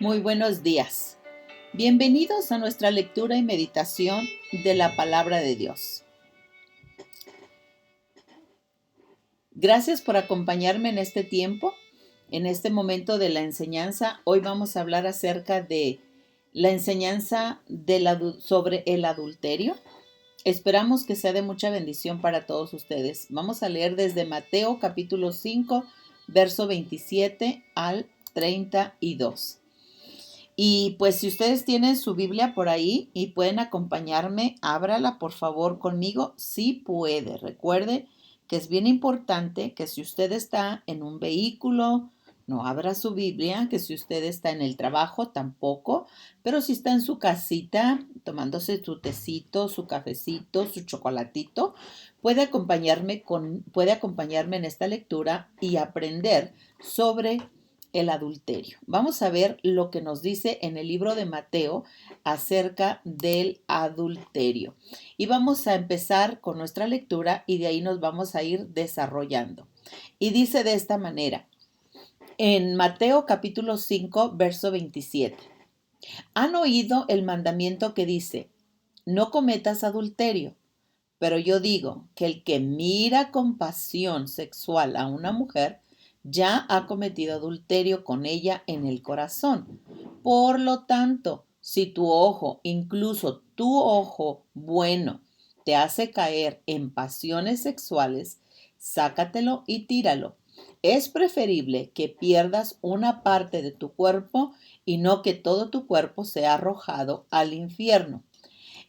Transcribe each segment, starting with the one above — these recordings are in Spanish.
Muy buenos días. Bienvenidos a nuestra lectura y meditación de la palabra de Dios. Gracias por acompañarme en este tiempo, en este momento de la enseñanza. Hoy vamos a hablar acerca de la enseñanza sobre el adulterio. Esperamos que sea de mucha bendición para todos ustedes. Vamos a leer desde Mateo capítulo 5, verso 27 al 32. Y pues si ustedes tienen su Biblia por ahí y pueden acompañarme, ábrala por favor conmigo. Sí puede. Recuerde que es bien importante que si usted está en un vehículo, no abra su Biblia, que si usted está en el trabajo, tampoco, pero si está en su casita tomándose su tecito, su cafecito, su chocolatito, puede acompañarme en esta lectura y aprender sobre el adulterio. Vamos a ver lo que nos dice en el libro de Mateo acerca del adulterio. Y vamos a empezar con nuestra lectura y de ahí nos vamos a ir desarrollando. Y dice de esta manera, en Mateo capítulo 5, verso 27. ¿Han oído el mandamiento que dice, no cometas adulterio? Pero yo digo que el que mira con pasión sexual a una mujer, ya ha cometido adulterio con ella en el corazón. Por lo tanto, si tu ojo, incluso tu ojo bueno, te hace caer en pasiones sexuales, sácatelo y tíralo. Es preferible que pierdas una parte de tu cuerpo y no que todo tu cuerpo sea arrojado al infierno.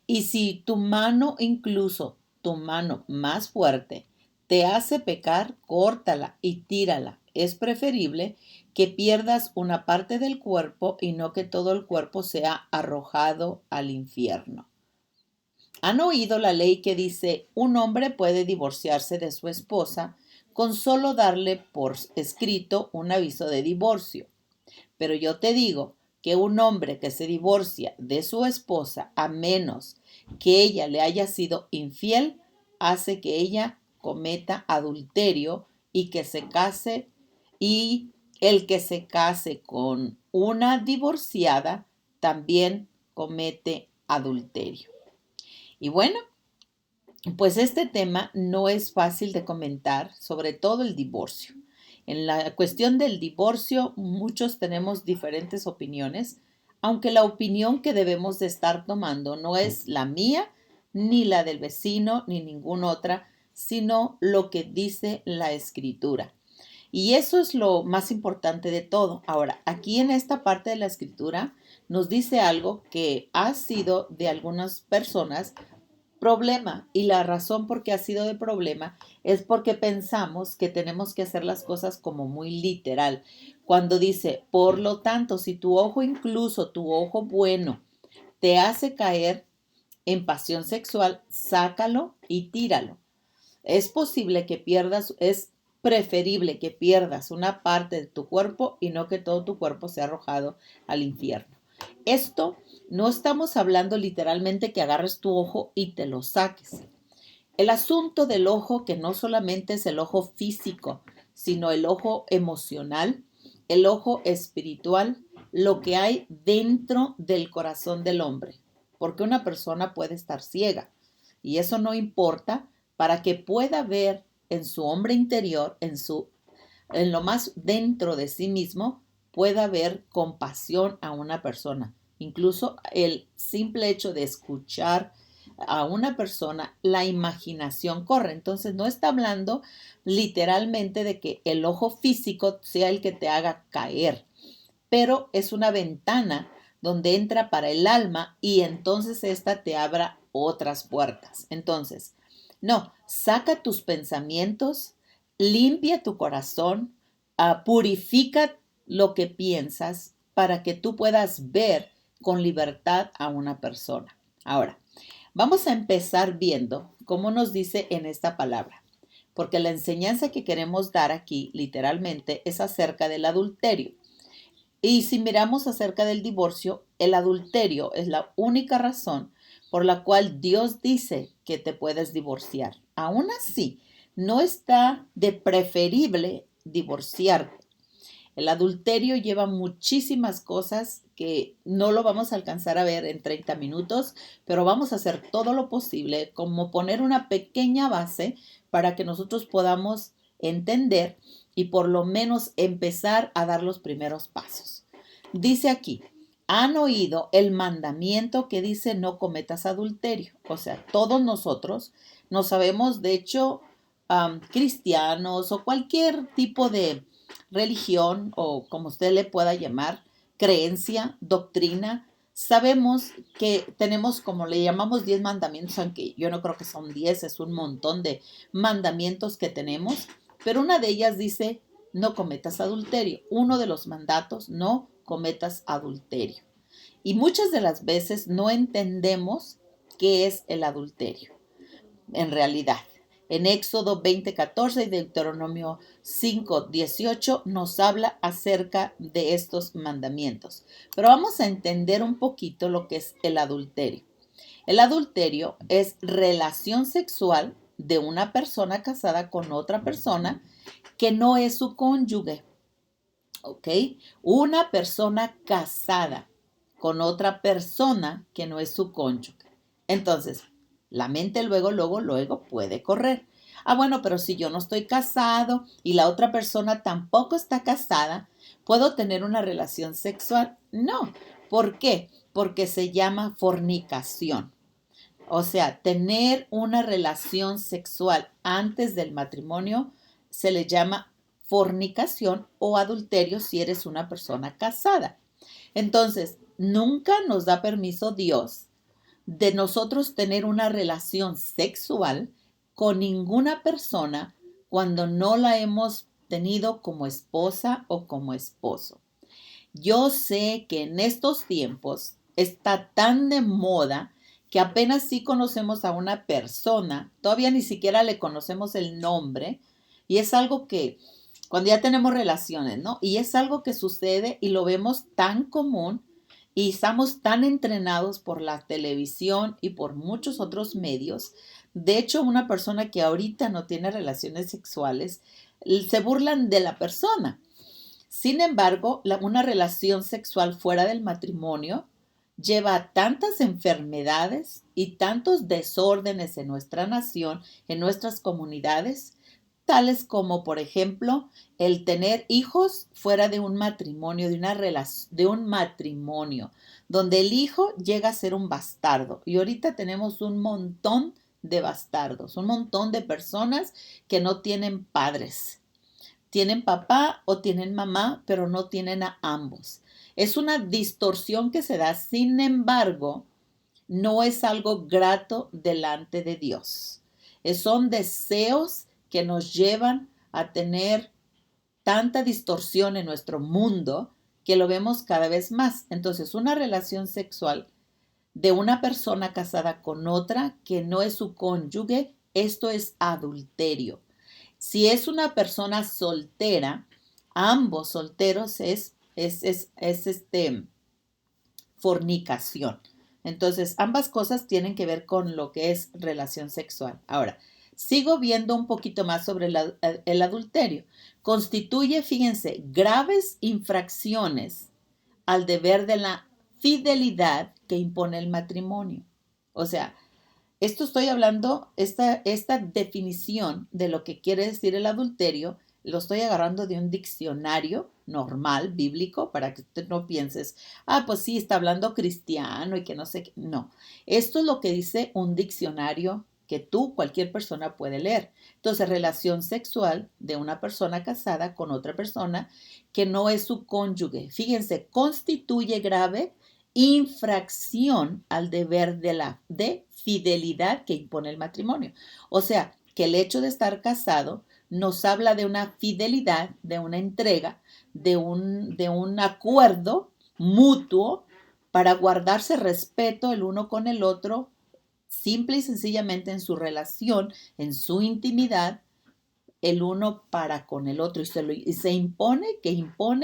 Y si tu mano, incluso tu mano más fuerte, te hace pecar, córtala y tírala. Es preferible que pierdas una parte del cuerpo y no que todo el cuerpo sea arrojado al infierno. ¿Han oído la ley que dice un hombre puede divorciarse de su esposa con solo darle por escrito un aviso de divorcio? Pero yo te digo que un hombre que se divorcia de su esposa, a menos que ella le haya sido infiel, hace que ella cometa adulterio y que se case, y el que se case con una divorciada también comete adulterio. Y bueno, pues este tema no es fácil de comentar, sobre todo el divorcio. En la cuestión del divorcio, muchos tenemos diferentes opiniones, aunque la opinión que debemos de estar tomando no es la mía, ni la del vecino, ni ninguna otra, sino lo que dice la escritura. Y eso es lo más importante de todo. Ahora, aquí en esta parte de la escritura nos dice algo que ha sido de algunas personas problema, y la razón por qué ha sido de problema es porque pensamos que tenemos que hacer las cosas como muy literal. Cuando dice, por lo tanto, si tu ojo, incluso tu ojo bueno, te hace caer en pasión sexual, sácalo y tíralo. Es posible que pierdas, es preferible que pierdas una parte de tu cuerpo y no que todo tu cuerpo sea arrojado al infierno. Esto no estamos hablando literalmente que agarres tu ojo y te lo saques. El asunto del ojo, que no solamente es el ojo físico, sino el ojo emocional, el ojo espiritual, lo que hay dentro del corazón del hombre. Porque una persona puede estar ciega y eso no importa para que pueda ver en su hombre interior, en lo más dentro de sí mismo, pueda ver compasión a una persona. Incluso el simple hecho de escuchar a una persona, la imaginación corre. Entonces no está hablando literalmente de que el ojo físico sea el que te haga caer, pero es una ventana donde entra para el alma y entonces esta te abra otras puertas. Entonces, no, saca tus pensamientos, limpia tu corazón, purifica lo que piensas para que tú puedas ver con libertad a una persona. Ahora, vamos a empezar viendo cómo nos dice en esta palabra, porque la enseñanza que queremos dar aquí literalmente es acerca del adulterio. Y si miramos acerca del divorcio, el adulterio es la única razón por la cual Dios dice que te puedes divorciar. Aún así, no está de preferible divorciarte. El adulterio lleva muchísimas cosas que no lo vamos a alcanzar a ver en 30 minutos, pero vamos a hacer todo lo posible como poner una pequeña base para que nosotros podamos entender y por lo menos empezar a dar los primeros pasos. Dice aquí, han oído el mandamiento que dice no cometas adulterio. O sea, todos nosotros no sabemos, de hecho, cristianos o cualquier tipo de religión o como usted le pueda llamar, creencia, doctrina, sabemos que tenemos, como le llamamos, 10 mandamientos, aunque yo no creo que son 10, es un montón de mandamientos que tenemos, pero una de ellas dice, no cometas adulterio. Uno de los mandatos, no cometas adulterio. Y muchas de las veces no entendemos qué es el adulterio, en realidad. En Éxodo 20:14 y Deuteronomio 5:18 nos habla acerca de estos mandamientos. Pero vamos a entender un poquito lo que es el adulterio. El adulterio es relación sexual de una persona casada con otra persona que no es su cónyuge. ¿Ok? Una persona casada con otra persona que no es su cónyuge. Entonces, la mente luego puede correr. Ah, bueno, pero si yo no estoy casado y la otra persona tampoco está casada, ¿puedo tener una relación sexual? No. ¿Por qué? Porque se llama fornicación. O sea, tener una relación sexual antes del matrimonio se le llama fornicación o adulterio si eres una persona casada. Entonces, nunca nos da permiso Dios de nosotros tener una relación sexual con ninguna persona cuando no la hemos tenido como esposa o como esposo. Yo sé que en estos tiempos está tan de moda que apenas sí conocemos a una persona, todavía ni siquiera le conocemos el nombre, y es algo que cuando ya tenemos relaciones, ¿no? Y es algo que sucede y lo vemos tan común y estamos tan entrenados por la televisión y por muchos otros medios. De hecho, una persona que ahorita no tiene relaciones sexuales, se burlan de la persona. Sin embargo, una relación sexual fuera del matrimonio lleva a tantas enfermedades y tantos desórdenes en nuestra nación, en nuestras comunidades, tales como, por ejemplo, el tener hijos fuera de un matrimonio, de un matrimonio, donde el hijo llega a ser un bastardo. Y ahorita tenemos un montón de bastardos, un montón de personas que no tienen padres. Tienen papá o tienen mamá, pero no tienen a ambos. Es una distorsión que se da, sin embargo, no es algo grato delante de Dios. Son deseos que nos llevan a tener tanta distorsión en nuestro mundo que lo vemos cada vez más. Entonces, una relación sexual de una persona casada con otra que no es su cónyuge, esto es adulterio. Si es una persona soltera, ambos solteros es fornicación. Entonces, ambas cosas tienen que ver con lo que es relación sexual. Ahora, sigo viendo un poquito más sobre el adulterio. Constituye, fíjense, graves infracciones al deber de la fidelidad que impone el matrimonio. O sea, esto estoy hablando, esta definición de lo que quiere decir el adulterio, lo estoy agarrando de un diccionario normal, bíblico, para que usted no pienses, pues sí, está hablando cristiano y que no sé qué. No, esto es lo que dice un diccionario que cualquier persona puede leer. Entonces, relación sexual de una persona casada con otra persona que no es su cónyuge. Fíjense, constituye grave infracción al deber de fidelidad que impone el matrimonio. O sea, que el hecho de estar casado nos habla de una fidelidad, de una entrega, de un acuerdo mutuo para guardarse respeto el uno con el otro, simple y sencillamente en su relación, en su intimidad, el uno para con el otro y se impone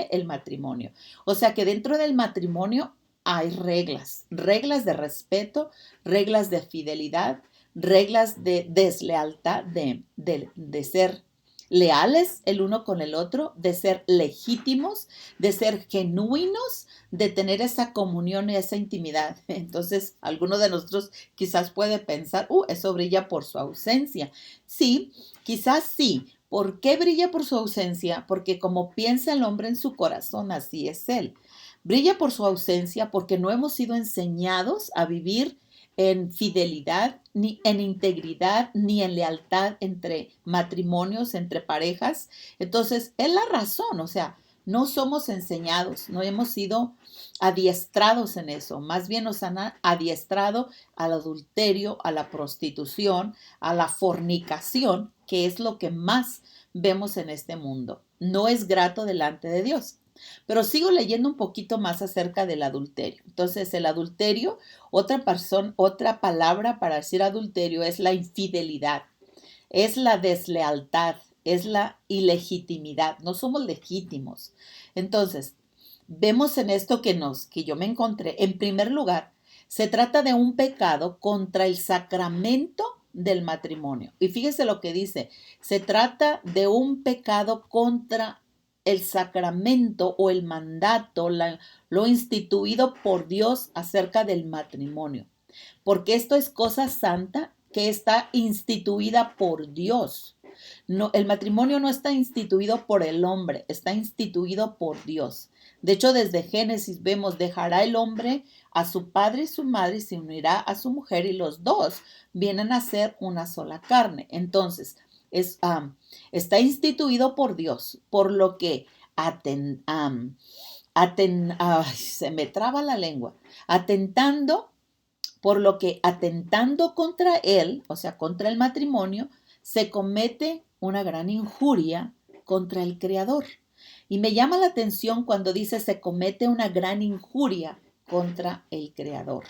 el matrimonio. O sea que dentro del matrimonio hay reglas de respeto, reglas de fidelidad, reglas de deslealtad, de ser leales el uno con el otro, de ser legítimos, de ser genuinos, de tener esa comunión y esa intimidad. Entonces, alguno de nosotros quizás puede pensar, eso brilla por su ausencia. Sí, quizás sí. ¿Por qué brilla por su ausencia? Porque como piensa el hombre en su corazón, así es él. Brilla por su ausencia porque no hemos sido enseñados a vivir en fidelidad, ni en integridad, ni en lealtad entre matrimonios, entre parejas. Entonces, es la razón, o sea, no somos enseñados, no hemos sido adiestrados en eso, más bien nos han adiestrado al adulterio, a la prostitución, a la fornicación, que es lo que más vemos en este mundo. No es grato delante de Dios. Pero sigo leyendo un poquito más acerca del adulterio. Entonces, el adulterio, otra palabra para decir adulterio es la infidelidad, es la deslealtad, es la ilegitimidad. No somos legítimos. Entonces, vemos en esto que yo me encontré. En primer lugar, se trata de un pecado contra el sacramento del matrimonio. Y fíjese lo que dice, se trata de un pecado contra el sacramento o el mandato, lo instituido por Dios acerca del matrimonio. Porque esto es cosa santa que está instituida por Dios. No, el matrimonio no está instituido por el hombre, está instituido por Dios. De hecho, desde Génesis vemos, dejará el hombre a su padre y su madre y se unirá a su mujer y los dos vienen a ser una sola carne. Entonces, está instituido por Dios, por lo que se me traba la lengua, por lo que atentando contra él, o sea, contra el matrimonio, se comete una gran injuria contra el Creador. Y me llama la atención cuando dice se comete una gran injuria contra el Creador.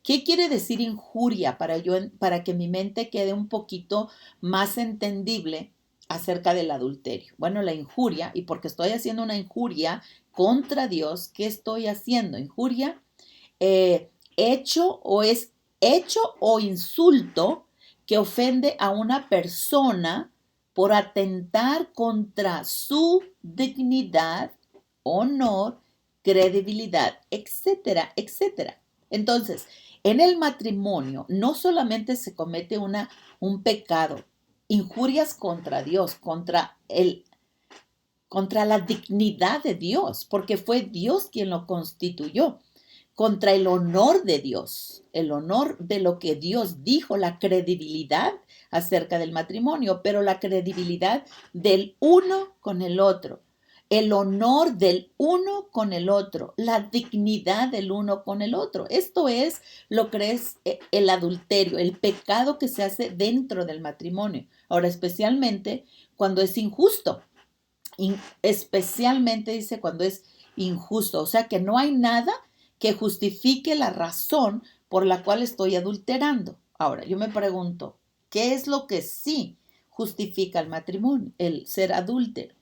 ¿Qué quiere decir injuria para que mi mente quede un poquito más entendible acerca del adulterio? Bueno, la injuria, y porque estoy haciendo una injuria contra Dios, ¿qué estoy haciendo? Injuria, hecho o insulto que ofende a una persona por atentar contra su dignidad, honor, credibilidad, etcétera, etcétera. Entonces, en el matrimonio no solamente se comete un pecado, injurias contra Dios, contra la dignidad de Dios, porque fue Dios quien lo constituyó, contra el honor de Dios, el honor de lo que Dios dijo, la credibilidad acerca del matrimonio, pero la credibilidad del uno con el otro, el honor del uno con el otro, la dignidad del uno con el otro. Esto es lo que es el adulterio, el pecado que se hace dentro del matrimonio. Ahora, especialmente cuando es injusto, especialmente dice cuando es injusto, o sea que no hay nada que justifique la razón por la cual estoy adulterando. Ahora, yo me pregunto, ¿qué es lo que sí justifica el matrimonio, el ser adúltero?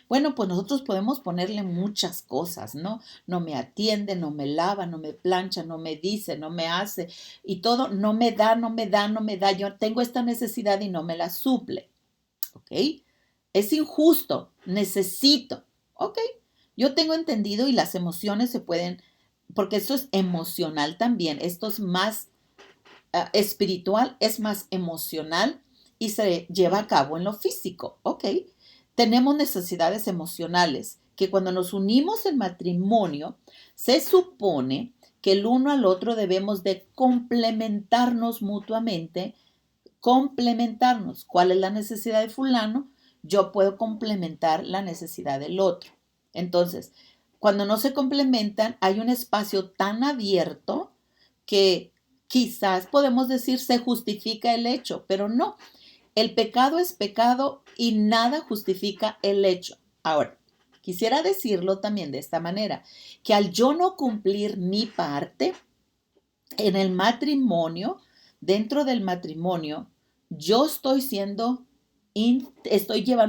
Bueno, pues nosotros podemos ponerle muchas cosas, ¿no? No me atiende, no me lava, no me plancha, no me dice, no me hace y todo, no me da, no me da, no me da. Yo tengo esta necesidad y no me la suple, ¿ok? Es injusto, necesito, ¿ok? Yo tengo entendido y las emociones se pueden, porque esto es emocional también, esto es más espiritual, es más emocional y se lleva a cabo en lo físico, ¿ok? Tenemos necesidades emocionales que cuando nos unimos en matrimonio, se supone que el uno al otro debemos de complementarnos mutuamente, complementarnos. ¿Cuál es la necesidad de fulano? Yo puedo complementar la necesidad del otro. Entonces, cuando no se complementan, hay un espacio tan abierto que quizás podemos decir se justifica el hecho, pero no. El pecado es pecado y nada justifica el hecho. Ahora, quisiera decirlo también de esta manera, que al yo no cumplir mi parte en el matrimonio, dentro del matrimonio, yo estoy llevando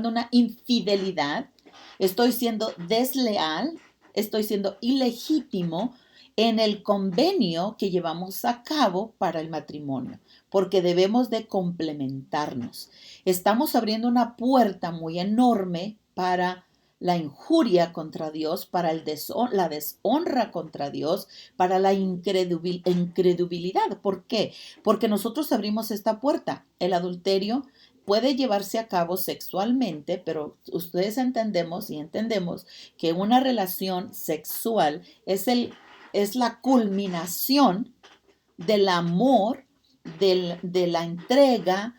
una infidelidad, estoy siendo desleal, estoy siendo ilegítimo en el convenio que llevamos a cabo para el matrimonio, porque debemos de complementarnos. Estamos abriendo una puerta muy enorme para la injuria contra Dios, para la deshonra contra Dios, para la incredulidad. ¿Por qué? Porque nosotros abrimos esta puerta. El adulterio puede llevarse a cabo sexualmente, pero ustedes entendemos que una relación sexual es la culminación del amor, de la entrega,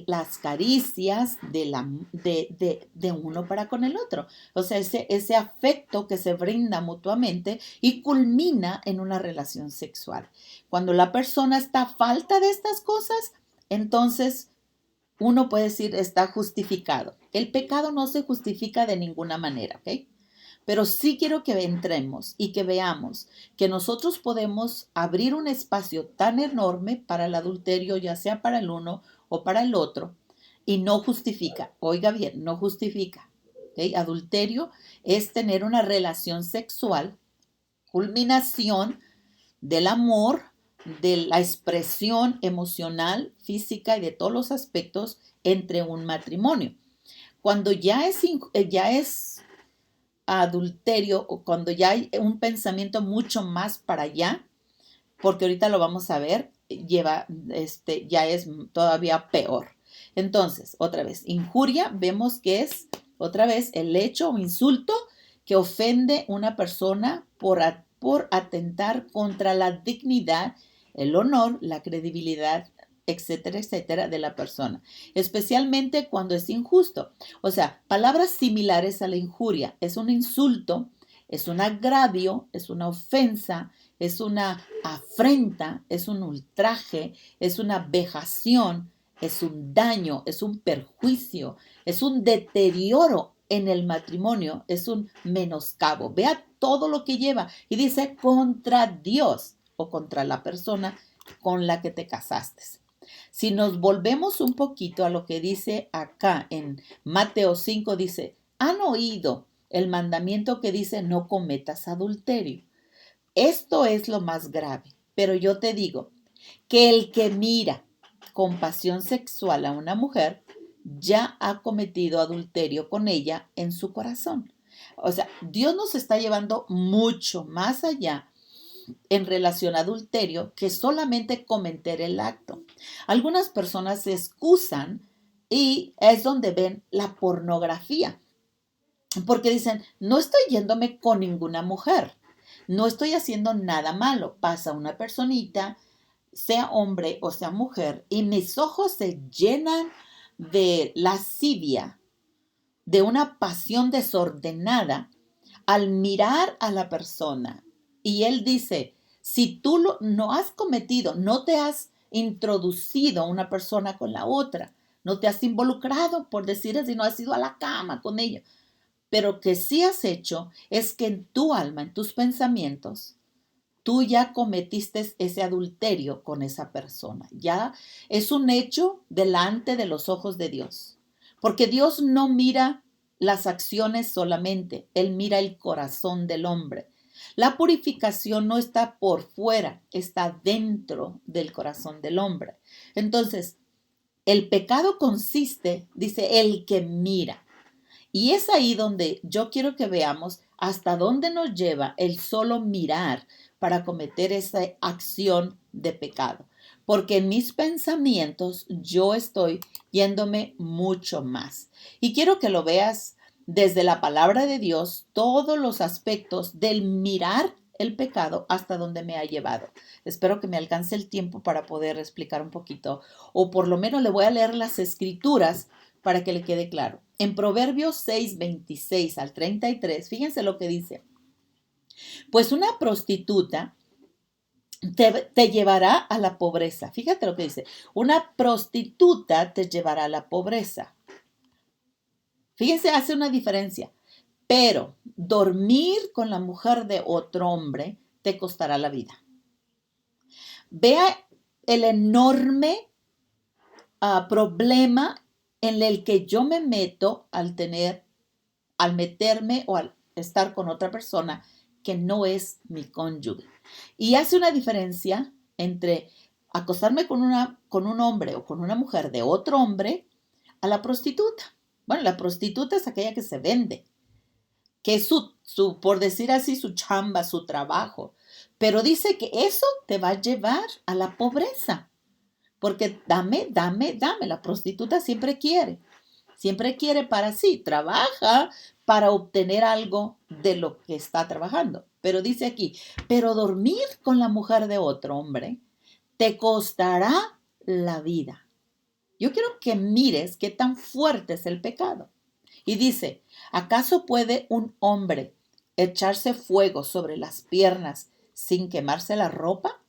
las caricias de uno para con el otro. O sea, ese afecto que se brinda mutuamente y culmina en una relación sexual. Cuando la persona está a falta de estas cosas, entonces uno puede decir está justificado. El pecado no se justifica de ninguna manera, ¿ok? Pero sí quiero que entremos y que veamos que nosotros podemos abrir un espacio tan enorme para el adulterio, ya sea para el uno o para el otro, y no justifica. Oiga bien, no justifica. ¿Ok? Adulterio es tener una relación sexual, culminación del amor, de la expresión emocional, física y de todos los aspectos entre un matrimonio. Cuando ya es adulterio o cuando ya hay un pensamiento mucho más para allá, porque ahorita lo vamos a ver, ya es todavía peor. Entonces, otra vez, injuria, vemos que es otra vez el hecho o insulto que ofende una persona por atentar contra la dignidad, el honor, la credibilidad, etcétera, etcétera, de la persona, especialmente cuando es injusto. O sea, palabras similares a la injuria, es un insulto, es un agravio, es una ofensa, es una afrenta, es un ultraje, es una vejación, es un daño, es un perjuicio, es un deterioro en el matrimonio, es un menoscabo. Vea todo lo que lleva y dice contra Dios o contra la persona con la que te casaste. Si nos volvemos un poquito a lo que dice acá en Mateo 5, dice, ¿han oído el mandamiento que dice no cometas adulterio? Esto es lo más grave, pero yo te digo que el que mira con pasión sexual a una mujer ya ha cometido adulterio con ella en su corazón. O sea, Dios nos está llevando mucho más allá en relación a adulterio que solamente cometer el acto. Algunas personas se excusan y es donde ven la pornografía, porque dicen, no estoy yéndome con ninguna mujer, no estoy haciendo nada malo, pasa una personita, sea hombre o sea mujer, y mis ojos se llenan de lascivia, de una pasión desordenada al mirar a la persona. Y él dice, si tú no has cometido, no te has introducido una persona con la otra, no te has involucrado, por decir así, no has ido a la cama con ella, pero que sí has hecho es que en tu alma, en tus pensamientos, tú ya cometiste ese adulterio con esa persona. Ya es un hecho delante de los ojos de Dios. Porque Dios no mira las acciones solamente, Él mira el corazón del hombre. La purificación no está por fuera, está dentro del corazón del hombre. Entonces, el pecado consiste, dice, el que mira. Y es ahí donde yo quiero que veamos hasta dónde nos lleva el solo mirar para cometer esa acción de pecado. Porque en mis pensamientos yo estoy yéndome mucho más. Y quiero que lo veas desde la palabra de Dios, todos los aspectos del mirar el pecado hasta donde me ha llevado. Espero que me alcance el tiempo para poder explicar un poquito, o por lo menos le voy a leer las escrituras para que le quede claro. En Proverbios 6, 26 al 33, fíjense lo que dice. Pues una prostituta te llevará a la pobreza. Fíjate lo que dice. Una prostituta te llevará a la pobreza. Fíjense, hace una diferencia. Pero dormir con la mujer de otro hombre te costará la vida. Vea el enorme problema en el que yo me meto al meterme o al estar con otra persona que no es mi cónyuge. Y hace una diferencia entre acostarme con un hombre o con una mujer de otro hombre a la prostituta. Bueno, la prostituta es aquella que se vende, que es por decir así, su chamba, su trabajo. Pero dice que eso te va a llevar a la pobreza. Porque dame, dame, dame. La prostituta siempre quiere para sí, trabaja para obtener algo de lo que está trabajando. Pero dice aquí, pero dormir con la mujer de otro hombre te costará la vida. Yo quiero que mires qué tan fuerte es el pecado. Y dice, ¿acaso puede un hombre echarse fuego sobre las piernas sin quemarse la ropa?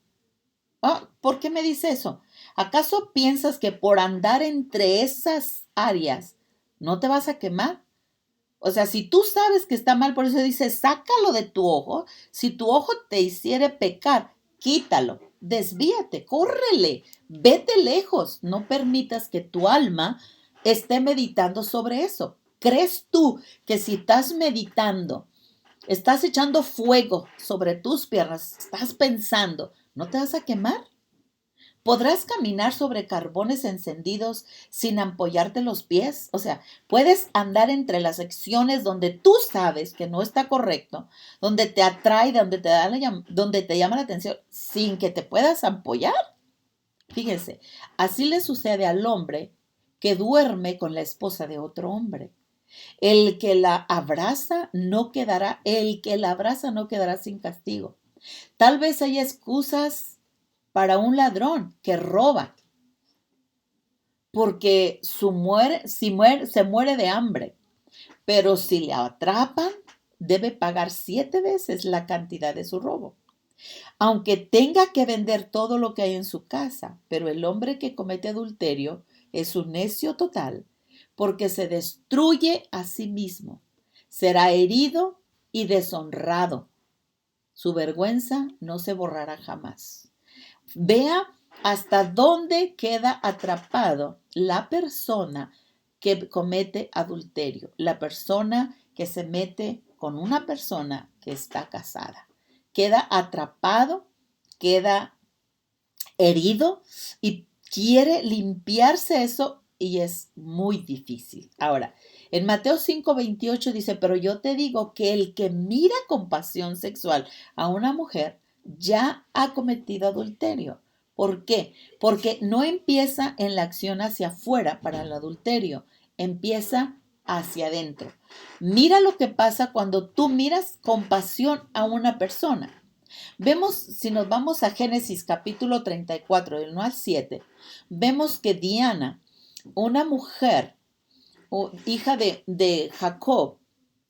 ¿Por qué me dice eso? ¿Acaso piensas que por andar entre esas áreas no te vas a quemar? O sea, si tú sabes que está mal, por eso dice, sácalo de tu ojo. Si tu ojo te hiciere pecar, quítalo, desvíate, córrele, vete lejos. No permitas que tu alma esté meditando sobre eso. ¿Crees tú que si estás meditando, estás echando fuego sobre tus piernas, estás pensando, no te vas a quemar? ¿Podrás caminar sobre carbones encendidos sin ampollarte los pies? O sea, puedes andar entre las secciones donde tú sabes que no está correcto, donde te atrae, donde te llama la atención, sin que te puedas ampollar. Fíjense, así le sucede al hombre que duerme con la esposa de otro hombre. El que la abraza no quedará sin castigo. Tal vez haya excusas para un ladrón que roba, porque se muere de hambre, pero si le atrapan, debe pagar 7 veces la cantidad de su robo. Aunque tenga que vender todo lo que hay en su casa, pero el hombre que comete adulterio es un necio total, porque se destruye a sí mismo, será herido y deshonrado. Su vergüenza no se borrará jamás. Vea hasta dónde queda atrapado la persona que comete adulterio, la persona que se mete con una persona que está casada. Queda atrapado, queda herido y quiere limpiarse eso y es muy difícil. Ahora, en Mateo 5:28 dice, pero yo te digo que el que mira con pasión sexual a una mujer ya ha cometido adulterio. ¿Por qué? Porque no empieza en la acción hacia afuera para el adulterio, empieza hacia adentro. Mira lo que pasa cuando tú miras con pasión a una persona. Vemos, si nos vamos a Génesis capítulo 34, del 1 al 7, vemos que Diana, una mujer, hija de Jacob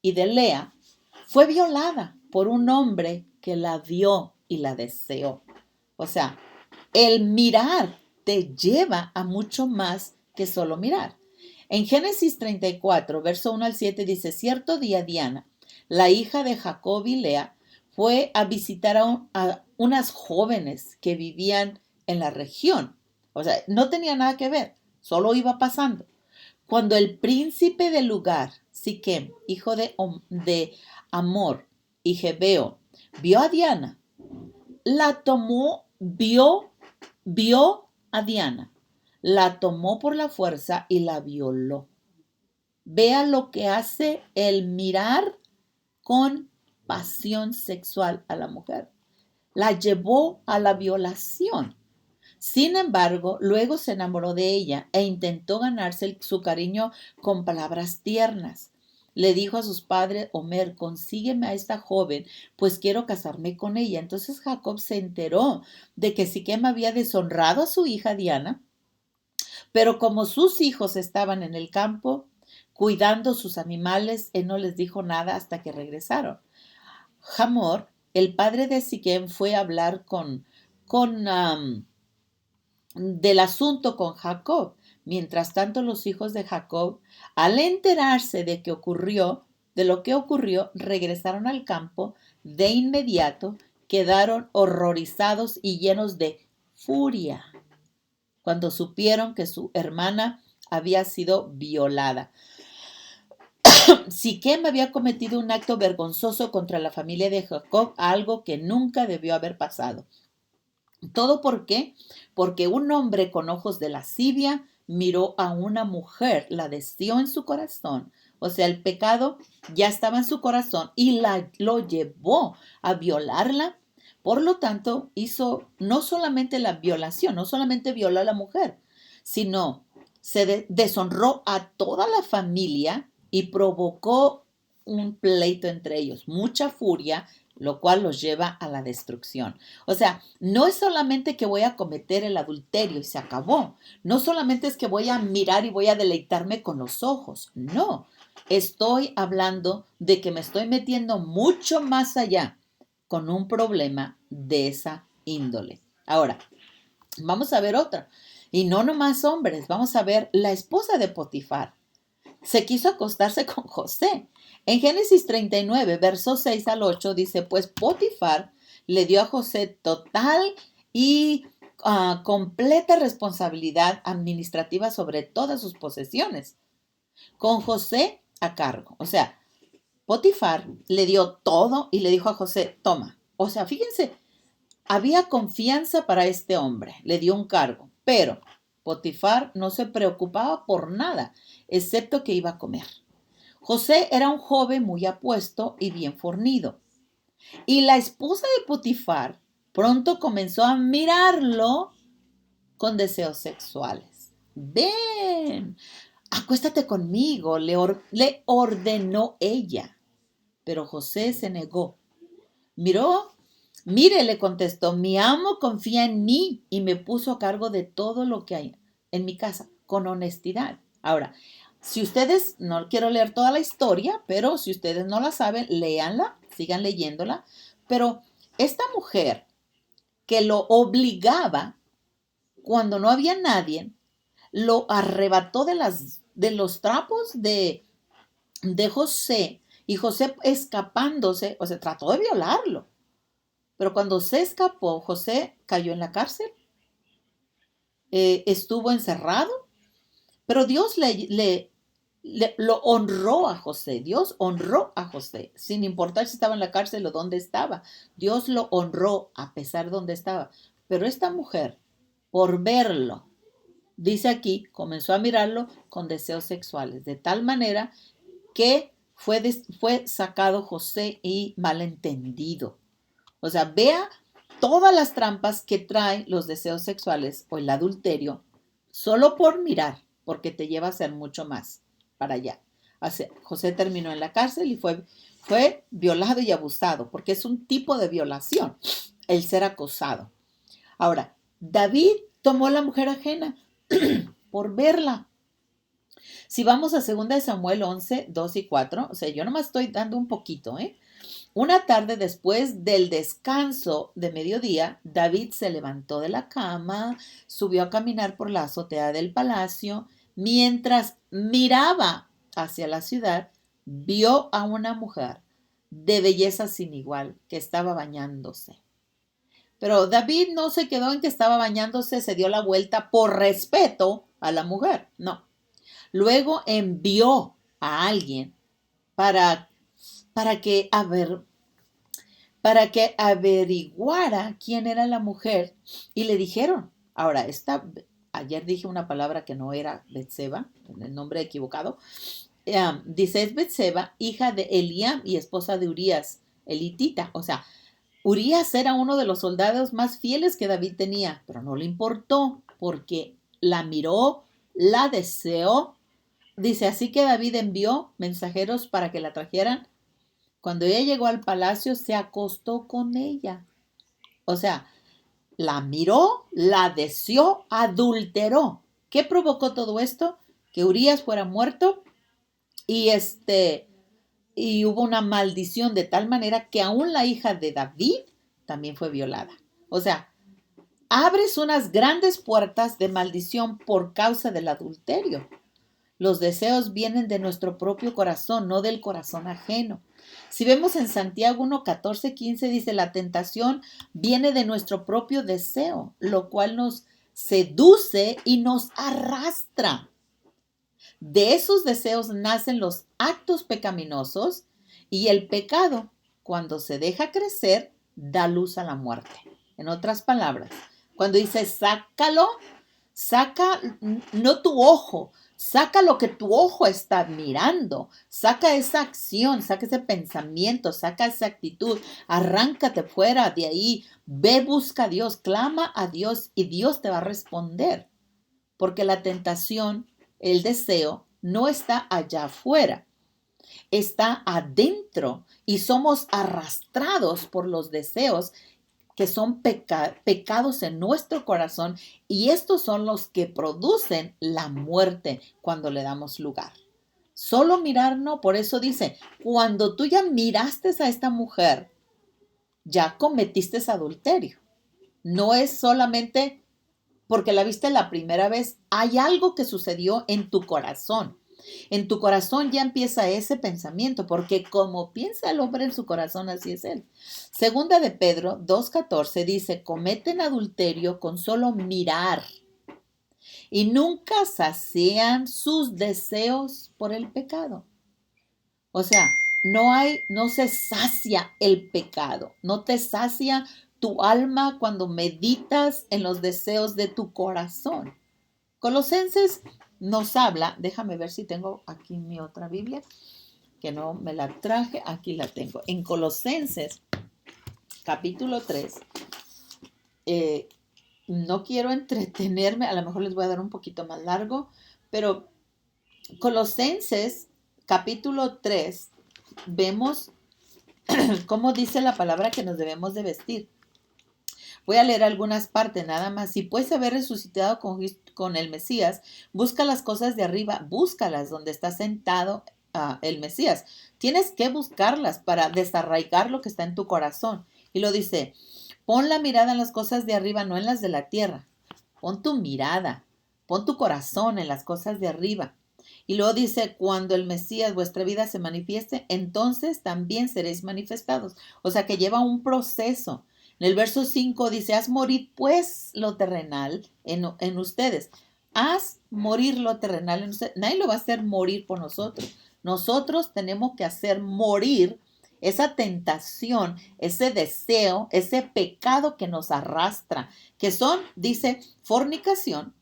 y de Lea, fue violada por un hombre que la vio y la deseó. O sea, el mirar te lleva a mucho más que solo mirar. En Génesis 34, verso 1 al 7 dice, cierto día Diana, la hija de Jacob y Lea, fue a visitar a unas jóvenes que vivían en la región. O sea, no tenía nada que ver, solo iba pasando. Cuando el príncipe del lugar, Siquem, hijo de Amor y Jebeo, vio a Diana, la tomó, vio a Diana, la tomó por la fuerza y la violó. Vea lo que hace el mirar con pasión sexual a la mujer. La llevó a la violación. Sin embargo, luego se enamoró de ella e intentó ganarse su cariño con palabras tiernas. Le dijo a sus padres, Omer, consígueme a esta joven, pues quiero casarme con ella. Entonces Jacob se enteró de que Siquem había deshonrado a su hija Diana, pero como sus hijos estaban en el campo cuidando sus animales, él no les dijo nada hasta que regresaron. Hamor, el padre de Siquem, fue a hablar del asunto con Jacob. Mientras tanto, los hijos de Jacob, al enterarse de lo que ocurrió, regresaron al campo de inmediato, quedaron horrorizados y llenos de furia cuando supieron que su hermana había sido violada. Siquem había cometido un acto vergonzoso contra la familia de Jacob, algo que nunca debió haber pasado. ¿Todo por qué? Porque un hombre con ojos de lascivia miró a una mujer, la deseó en su corazón. O sea, el pecado ya estaba en su corazón y lo llevó a violarla. Por lo tanto, hizo no solamente la violación, no solamente violó a la mujer, sino se deshonró a toda la familia y provocó un pleito entre ellos, mucha furia, lo cual los lleva a la destrucción. O sea, no es solamente que voy a cometer el adulterio y se acabó. No solamente es que voy a mirar y voy a deleitarme con los ojos. No, estoy hablando de que me estoy metiendo mucho más allá con un problema de esa índole. Ahora, vamos a ver otra. Y no nomás hombres, vamos a ver la esposa de Potifar. Se quiso acostarse con José. En Génesis 39, versos 6 al 8, dice, pues Potifar le dio a José total y completa responsabilidad administrativa sobre todas sus posesiones, con José a cargo. O sea, Potifar le dio todo y le dijo a José, toma. O sea, fíjense, había confianza para este hombre, le dio un cargo, pero Potifar no se preocupaba por nada, excepto que iba a comer. José era un joven muy apuesto y bien fornido. Y la esposa de Potifar pronto comenzó a mirarlo con deseos sexuales. Ven, acuéstate conmigo, le ordenó ella. Pero José se negó. Mire, le contestó, mi amo confía en mí y me puso a cargo de todo lo que hay en mi casa, con honestidad. Ahora, si ustedes, no quiero leer toda la historia, pero si ustedes no la saben, léanla, sigan leyéndola. Pero esta mujer que lo obligaba cuando no había nadie, lo arrebató de los trapos de José y José escapándose, o sea, trató de violarlo. Pero cuando se escapó, José cayó en la cárcel, estuvo encerrado, pero Dios lo honró a José. Dios honró a José, sin importar si estaba en la cárcel o dónde estaba. Dios lo honró a pesar de dónde estaba. Pero esta mujer, por verlo, dice aquí, comenzó a mirarlo con deseos sexuales, de tal manera que fue sacado José y malentendido. O sea, vea todas las trampas que traen los deseos sexuales o el adulterio solo por mirar, porque te lleva a hacer mucho más para allá. José terminó en la cárcel y fue violado y abusado, porque es un tipo de violación, el ser acosado. Ahora, David tomó la mujer ajena por verla. Si vamos a 2 Samuel 11, 2 y 4, o sea, yo nomás estoy dando un poquito, ¿eh? Una tarde después del descanso de mediodía, David se levantó de la cama, subió a caminar por la azotea del palacio. Mientras miraba hacia la ciudad, vio a una mujer de belleza sin igual que estaba bañándose. Pero David no se quedó en que estaba bañándose, se dio la vuelta por respeto a la mujer. No. Luego envió a alguien para, para que, para que averiguara quién era la mujer y le dijeron. Ahora, ayer dije una palabra que no era Betseba, el nombre equivocado. Dice, es Betseba, hija de Eliam y esposa de Urías, elitita. O sea, Urías era uno de los soldados más fieles que David tenía, pero no le importó porque la miró, la deseó. Dice, así que David envió mensajeros para que la trajeran. Cuando ella llegó al palacio, se acostó con ella. O sea, la miró, la deseó, adulteró. ¿Qué provocó todo esto? Que Urías fuera muerto y y hubo una maldición de tal manera que aún la hija de David también fue violada. O sea, abres unas grandes puertas de maldición por causa del adulterio. Los deseos vienen de nuestro propio corazón, no del corazón ajeno. Si vemos en Santiago 1, 14, 15, dice, la tentación viene de nuestro propio deseo, lo cual nos seduce y nos arrastra. De esos deseos nacen los actos pecaminosos y el pecado, cuando se deja crecer, da luz a la muerte. En otras palabras, cuando dice sácalo, saca no tu ojo, saca lo que tu ojo está mirando, saca esa acción, saca ese pensamiento, saca esa actitud, arráncate fuera de ahí, ve, busca a Dios, clama a Dios y Dios te va a responder, porque la tentación, el deseo, no está allá afuera, está adentro y somos arrastrados por los deseos que son pecados en nuestro corazón y estos son los que producen la muerte cuando le damos lugar. Solo mirar no, por eso dice, cuando tú ya miraste a esta mujer, ya cometiste adulterio. No es solamente porque la viste la primera vez, hay algo que sucedió en tu corazón. En tu corazón ya empieza ese pensamiento, porque como piensa el hombre en su corazón, así es él. Segunda de Pedro 2:14 dice, cometen adulterio con solo mirar y nunca sacian sus deseos por el pecado. O sea, no se sacia el pecado, no te sacia tu alma cuando meditas en los deseos de tu corazón. Colosenses nos habla, déjame ver si tengo aquí mi otra Biblia, que no me la traje, aquí la tengo. En Colosenses, capítulo 3, no quiero entretenerme, a lo mejor les voy a dar un poquito más largo, pero Colosenses, capítulo 3, vemos cómo dice la palabra que nos debemos de vestir. Voy a leer algunas partes nada más. Si puedes haber resucitado con el Mesías, busca las cosas de arriba, búscalas donde está sentado el Mesías. Tienes que buscarlas para desarraigar lo que está en tu corazón. Y lo dice, pon la mirada en las cosas de arriba, no en las de la tierra. Pon tu mirada, pon tu corazón en las cosas de arriba. Y luego dice, cuando el Mesías, vuestra vida se manifieste, entonces también seréis manifestados. O sea que lleva un proceso. En el verso 5 dice, haz morir pues lo terrenal en ustedes. Haz morir lo terrenal en ustedes. Nadie lo va a hacer morir por nosotros. Nosotros tenemos que hacer morir esa tentación, ese deseo, ese pecado que nos arrastra, que son, dice, fornicación,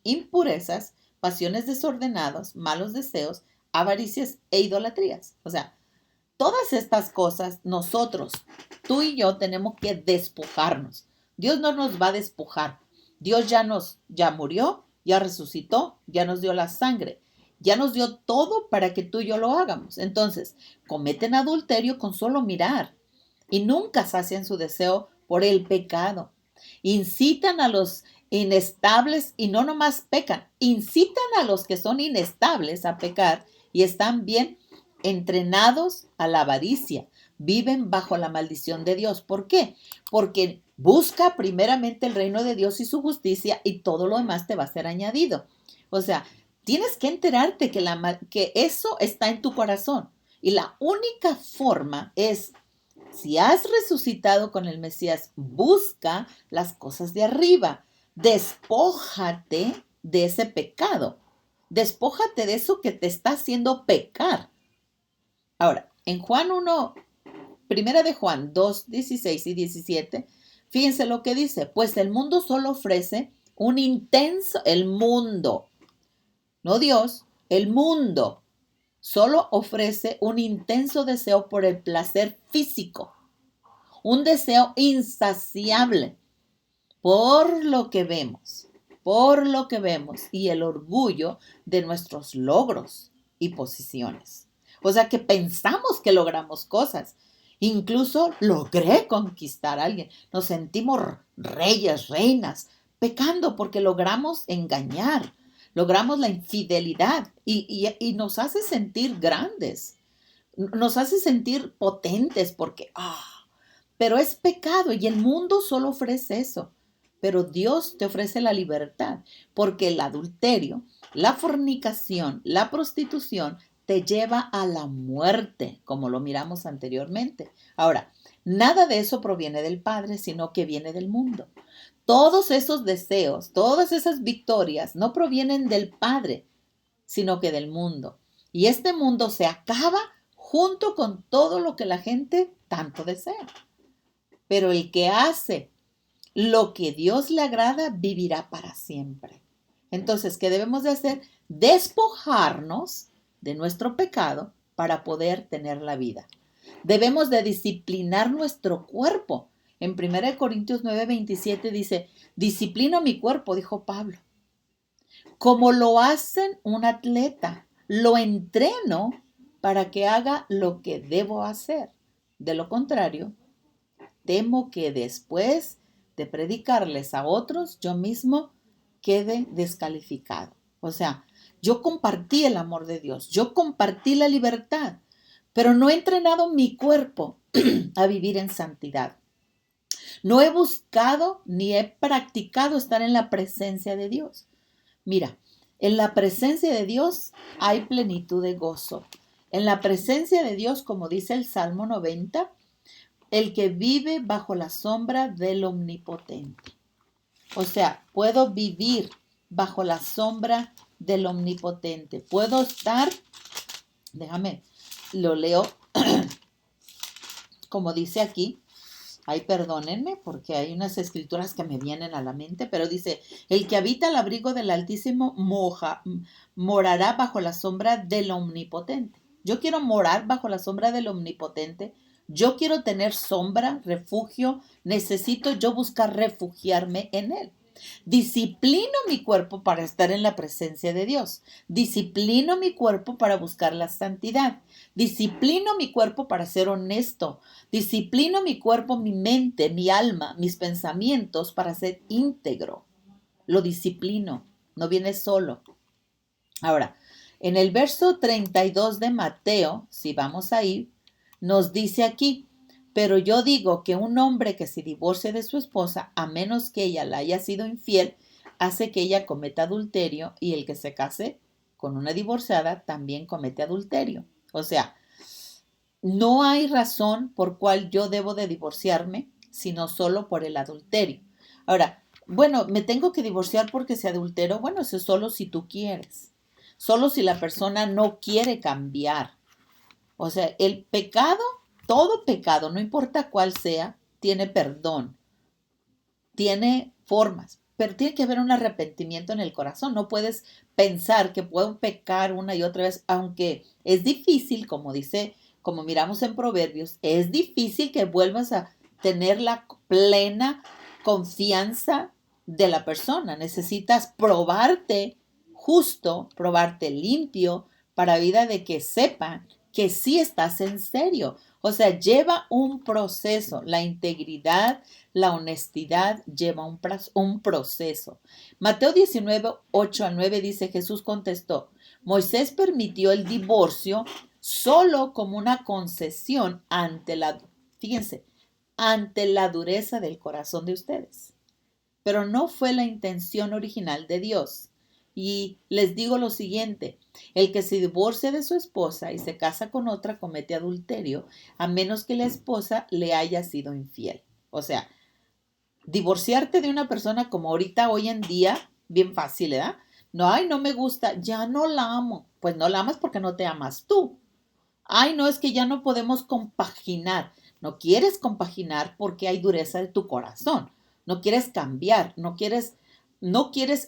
impurezas, pasiones desordenadas, malos deseos, avaricias e idolatrías. O sea, todas estas cosas nosotros, tú y yo, tenemos que despojarnos. Dios no nos va a despojar. Dios ya murió, ya resucitó, ya nos dio la sangre, ya nos dio todo para que tú y yo lo hagamos. Entonces, cometen adulterio con solo mirar y nunca sacian su deseo por el pecado. Incitan a los inestables y no nomás pecan, incitan a los que son inestables a pecar y están bien entrenados a la avaricia, viven bajo la maldición de Dios. ¿Por qué? Porque busca primeramente el reino de Dios y su justicia y todo lo demás te va a ser añadido. O sea, tienes que enterarte que eso está en tu corazón y la única forma es, si has resucitado con el Mesías, busca las cosas de arriba, despójate de ese pecado, despójate de eso que te está haciendo pecar. Ahora, en Juan 1, primera de Juan 2, 16 y 17, fíjense lo que dice, pues el mundo solo ofrece el mundo, no Dios, el mundo solo ofrece un intenso deseo por el placer físico, un deseo insaciable por lo que vemos y el orgullo de nuestros logros y posiciones. O sea que pensamos que logramos cosas. Incluso logré conquistar a alguien. Nos sentimos reyes, reinas, pecando porque logramos engañar, logramos la infidelidad y nos hace sentir grandes, nos hace sentir potentes porque, pero es pecado y el mundo solo ofrece eso. Pero Dios te ofrece la libertad, porque el adulterio, la fornicación, la prostitución te lleva a la muerte, como lo miramos anteriormente. Ahora, nada de eso proviene del Padre, sino que viene del mundo. Todos esos deseos, todas esas victorias no provienen del Padre, sino que del mundo. Y este mundo se acaba junto con todo lo que la gente tanto desea. Pero el que hace lo que Dios le agrada vivirá para siempre. Entonces, ¿qué debemos de hacer? Despojarnos de nuestro pecado para poder tener la vida. Debemos de disciplinar nuestro cuerpo. En 1 Corintios 9:27 dice, disciplino mi cuerpo, dijo Pablo, como lo hacen un atleta. Lo entreno para que haga lo que debo hacer. De lo contrario, temo que después de predicarles a otros, yo mismo quede descalificado. O sea, yo compartí el amor de Dios, yo compartí la libertad, pero no he entrenado mi cuerpo a vivir en santidad. No he buscado ni he practicado estar en la presencia de Dios. Mira, en la presencia de Dios hay plenitud de gozo. En la presencia de Dios, como dice el Salmo 90, el que vive bajo la sombra del Omnipotente. O sea, puedo vivir bajo la sombra del Omnipotente. Puedo estar, déjame, lo leo como dice aquí. Ay, perdónenme porque hay unas escrituras que me vienen a la mente, pero dice, el que habita al abrigo del Altísimo morará bajo la sombra del Omnipotente. Yo quiero morar bajo la sombra del Omnipotente. Yo quiero tener sombra, refugio. Necesito yo buscar refugiarme en Él. Disciplino mi cuerpo para estar en la presencia de Dios. Disciplino mi cuerpo para buscar la santidad. Disciplino mi cuerpo para ser honesto. Disciplino mi cuerpo, mi mente, mi alma, mis pensamientos para ser íntegro. Lo disciplino. No viene solo. Ahora, en el verso 32 de Mateo, si vamos ahí, nos dice aquí, pero yo digo que un hombre que se divorcie de su esposa, a menos que ella la haya sido infiel, hace que ella cometa adulterio, y el que se case con una divorciada también comete adulterio. O sea, no hay razón por cual yo debo de divorciarme, sino solo por el adulterio. Ahora, bueno, me tengo que divorciar porque se adulteró. Bueno, eso es solo si tú quieres. Solo si la persona no quiere cambiar. O sea, el pecado, todo pecado, no importa cuál sea, tiene perdón, tiene formas, pero tiene que haber un arrepentimiento en el corazón. No puedes pensar que puedo pecar una y otra vez, aunque es difícil, como dice, como miramos en Proverbios, es difícil que vuelvas a tener la plena confianza de la persona. Necesitas probarte justo, probarte limpio, para vida de que sepan que sí estás en serio. O sea, lleva un proceso. La integridad, la honestidad lleva un proceso. Mateo 19, 8 al 9 dice, Jesús contestó, Moisés permitió el divorcio solo como una concesión fíjense, ante la dureza del corazón de ustedes. Pero no fue la intención original de Dios. Y les digo lo siguiente, el que se divorcia de su esposa y se casa con otra comete adulterio, a menos que la esposa le haya sido infiel. O sea, divorciarte de una persona como ahorita, hoy en día, bien fácil, ¿verdad? No, ay, no me gusta, ya no la amo. Pues no la amas porque no te amas tú. Ay, no, es que ya no podemos compaginar. No quieres compaginar porque hay dureza de tu corazón. No quieres cambiar, no quieres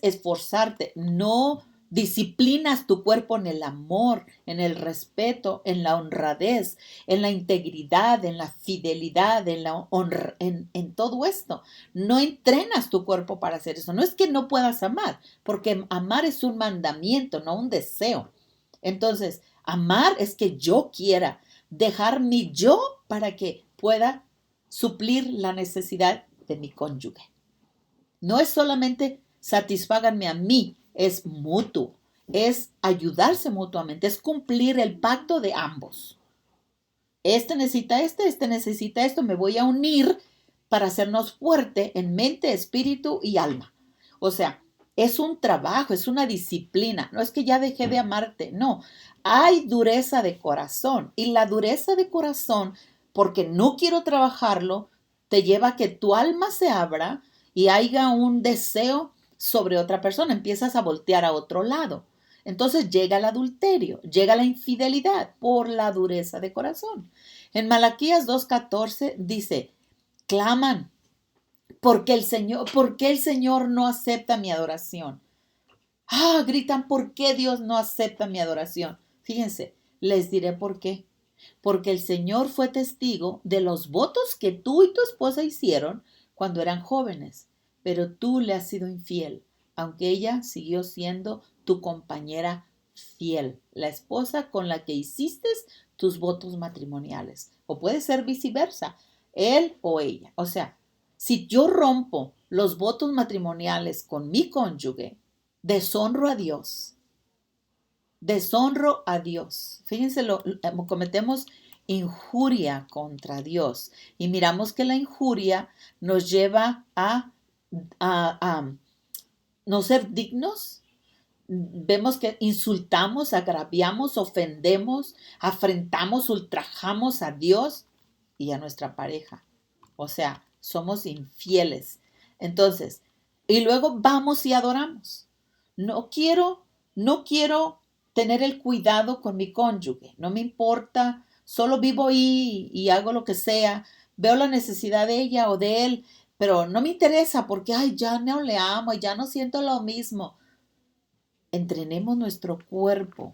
esforzarte, no disciplinas tu cuerpo en el amor, en el respeto, en la honradez, en la integridad, en la fidelidad, en la honra, en todo esto. No entrenas tu cuerpo para hacer eso. No es que no puedas amar, porque amar es un mandamiento, no un deseo. Entonces, amar es que yo quiera dejar mi yo para que pueda suplir la necesidad de mi cónyuge. No es solamente satisfáganme a mí, es mutuo, es ayudarse mutuamente, es cumplir el pacto de ambos. Este necesita esto, me voy a unir para hacernos fuerte en mente, espíritu y alma. O sea, es un trabajo, es una disciplina. No es que ya dejé de amarte, no. Hay dureza de corazón y la dureza de corazón, porque no quiero trabajarlo, te lleva a que tu alma se abra y haya un deseo sobre otra persona. Empiezas a voltear a otro lado. Entonces llega el adulterio, llega la infidelidad por la dureza de corazón. En Malaquías 2:14 dice, claman, ¿por qué el Señor no acepta mi adoración? Gritan, ¿por qué Dios no acepta mi adoración? Fíjense, les diré por qué. Porque el Señor fue testigo de los votos que tú y tu esposa hicieron cuando eran jóvenes, pero tú le has sido infiel, aunque ella siguió siendo tu compañera fiel, la esposa con la que hiciste tus votos matrimoniales. O puede ser viceversa, él o ella. O sea, si yo rompo los votos matrimoniales con mi cónyuge, deshonro a Dios. Deshonro a Dios. Fíjense, cometemos injuria contra Dios y miramos que la injuria nos lleva a no ser dignos. Vemos que insultamos, agraviamos, ofendemos, afrentamos, ultrajamos a Dios y a nuestra pareja. O sea, somos infieles. Entonces, y luego vamos y adoramos. No quiero tener el cuidado con mi cónyuge. No me importa, solo vivo ahí y hago lo que sea. Veo la necesidad de ella o de él, pero no me interesa porque, ya no le amo, ya no siento lo mismo. Entrenemos nuestro cuerpo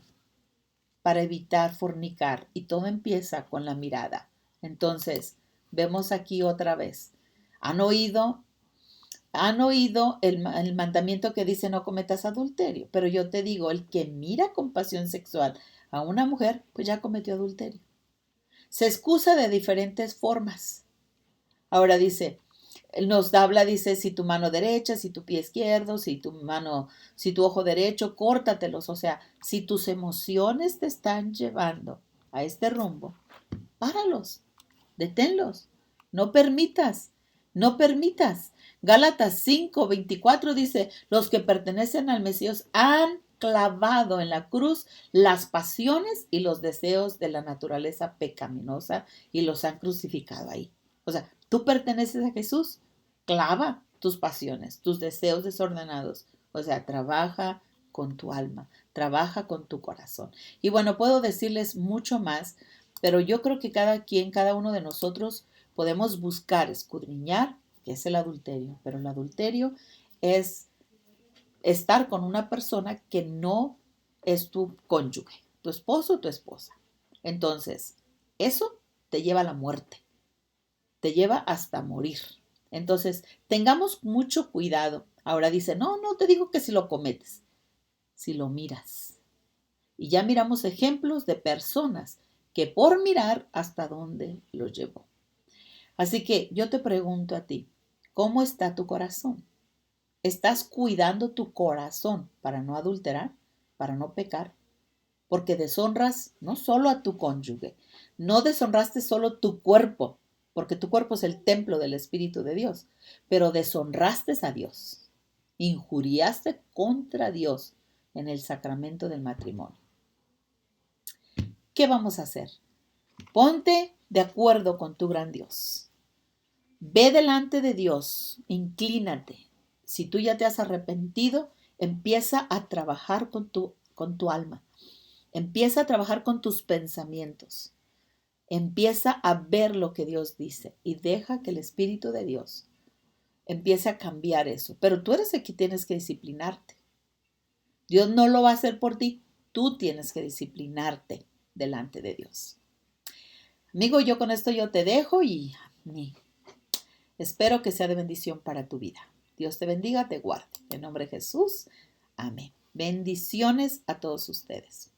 para evitar fornicar y todo empieza con la mirada. Entonces, vemos aquí otra vez. ¿Han oído el mandamiento que dice no cometas adulterio? Pero yo te digo, el que mira con pasión sexual a una mujer, pues ya cometió adulterio. Se excusa de diferentes formas. Ahora dice, dice, si tu mano derecha, si tu pie izquierdo, si tu ojo derecho, córtatelos. O sea, si tus emociones te están llevando a este rumbo, páralos, deténlos, no permitas. Gálatas 5:24 dice, los que pertenecen al Mesías han clavado en la cruz las pasiones y los deseos de la naturaleza pecaminosa y los han crucificado ahí. O sea, tú perteneces a Jesús, clava tus pasiones, tus deseos desordenados. O sea, trabaja con tu alma, trabaja con tu corazón. Y bueno, puedo decirles mucho más, pero yo creo que cada uno de nosotros podemos buscar, escudriñar, que es el adulterio. Pero el adulterio es estar con una persona que no es tu cónyuge, tu esposo o tu esposa. Entonces, eso te lleva a la muerte, te lleva hasta morir. Entonces, tengamos mucho cuidado. Ahora dice, no te digo que si lo cometes, si lo miras. Y ya miramos ejemplos de personas que por mirar hasta dónde los llevó. Así que yo te pregunto a ti, ¿cómo está tu corazón? ¿Estás cuidando tu corazón para no adulterar, para no pecar? Porque deshonras no solo a tu cónyuge, no deshonraste solo tu cuerpo, porque tu cuerpo es el templo del Espíritu de Dios, pero deshonraste a Dios, injuriaste contra Dios en el sacramento del matrimonio. ¿Qué vamos a hacer? Ponte de acuerdo con tu gran Dios. Ve delante de Dios, inclínate. Si tú ya te has arrepentido, empieza a trabajar con tu alma. Empieza a trabajar con tus pensamientos. Empieza a ver lo que Dios dice y deja que el Espíritu de Dios empiece a cambiar eso. Pero tú eres el que tienes que disciplinarte. Dios no lo va a hacer por ti. Tú tienes que disciplinarte delante de Dios. Amigo, con esto yo te dejo y espero que sea de bendición para tu vida. Dios te bendiga, te guarde. En nombre de Jesús, amén. Bendiciones a todos ustedes.